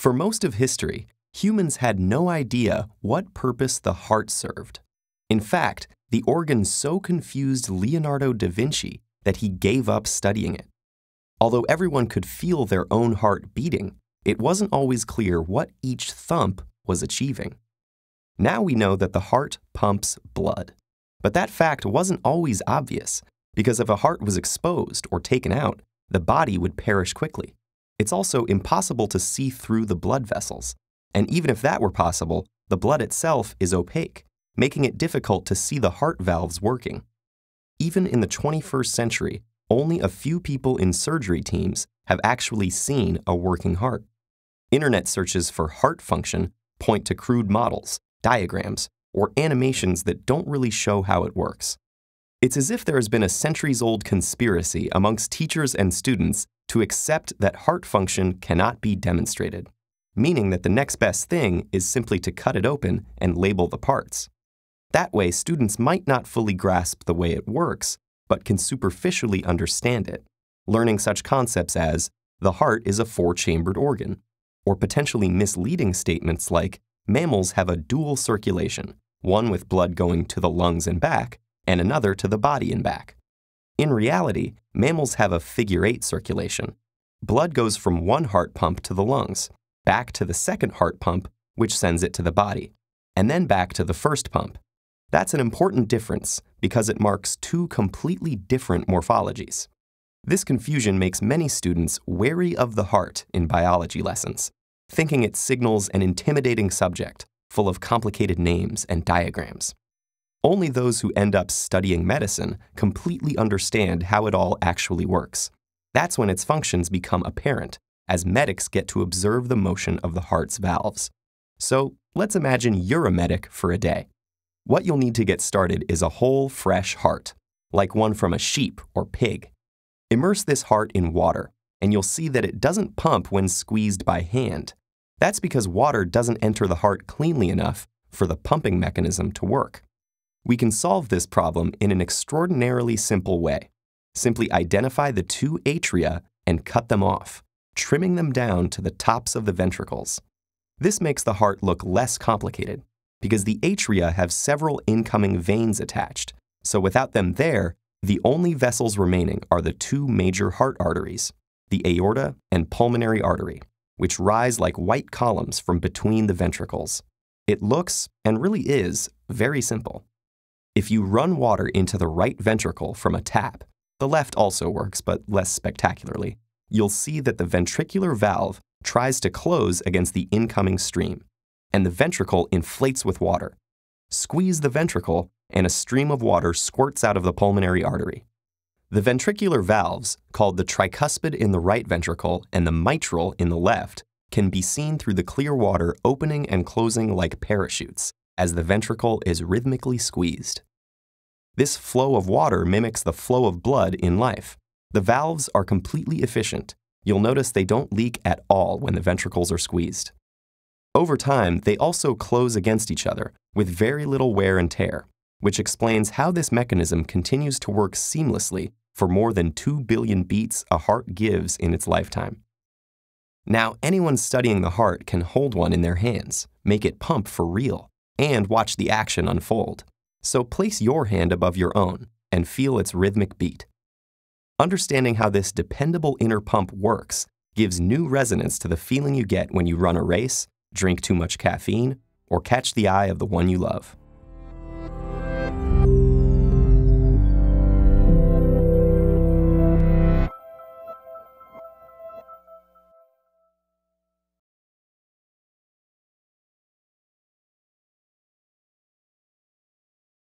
For most of history, humans had no idea what purpose the heart served. In fact, the organ so confused Leonardo da Vinci that he gave up studying it. Although everyone could feel their own heart beating, it wasn't always clear what each thump was achieving. Now we know that the heart pumps blood. But that fact wasn't always obvious, because if a heart was exposed or taken out, the body would perish quickly. It's also impossible to see through the blood vessels, and even if that were possible, the blood itself is opaque, making it difficult to see the heart valves working. Even in the 21st century, only a few people in surgery teams have actually seen a working heart. Internet searches for heart function point to crude models, diagrams, or animations that don't really show how it works. It's as if there has been a centuries-old conspiracy amongst teachers and students to accept that heart function cannot be demonstrated, meaning that the next best thing is simply to cut it open and label the parts. That way, students might not fully grasp the way it works, but can superficially understand it, learning such concepts as, the heart is a four-chambered organ, or potentially misleading statements like, mammals have a dual circulation, one with blood going to the lungs and back, and another to the body and back. In reality, mammals have a figure-8 circulation. Blood goes from one heart pump to the lungs, back to the second heart pump, which sends it to the body, and then back to the first pump. That's an important difference because it marks two completely different morphologies. This confusion makes many students wary of the heart in biology lessons, thinking it signals an intimidating subject full of complicated names and diagrams. Only those who end up studying medicine completely understand how it all actually works. That's when its functions become apparent, as medics get to observe the motion of the heart's valves. So let's imagine you're a medic for a day. What you'll need to get started is a whole, fresh heart, like one from a sheep or pig. Immerse this heart in water, and you'll see that it doesn't pump when squeezed by hand. That's because water doesn't enter the heart cleanly enough for the pumping mechanism to work. We can solve this problem in an extraordinarily simple way. Simply identify the two atria and cut them off, trimming them down to the tops of the ventricles. This makes the heart look less complicated, because the atria have several incoming veins attached, so without them there, the only vessels remaining are the two major heart arteries, the aorta and pulmonary artery, which rise like white columns from between the ventricles. It looks, and really is, very simple. If you run water into the right ventricle from a tap, the left also works, but less spectacularly, you'll see that the ventricular valve tries to close against the incoming stream, and the ventricle inflates with water. Squeeze the ventricle, and a stream of water squirts out of the pulmonary artery. The ventricular valves, called the tricuspid in the right ventricle and the mitral in the left, can be seen through the clear water opening and closing like parachutes, as the ventricle is rhythmically squeezed. This flow of water mimics the flow of blood in life. The valves are completely efficient. You'll notice they don't leak at all when the ventricles are squeezed. Over time, they also close against each other with very little wear and tear, which explains how this mechanism continues to work seamlessly for more than 2 billion beats a heart gives in its lifetime. Now, anyone studying the heart can hold one in their hands, make it pump for real, and watch the action unfold. So place your hand above your own and feel its rhythmic beat. Understanding how this dependable inner pump works gives new resonance to the feeling you get when you run a race, drink too much caffeine, or catch the eye of the one you love.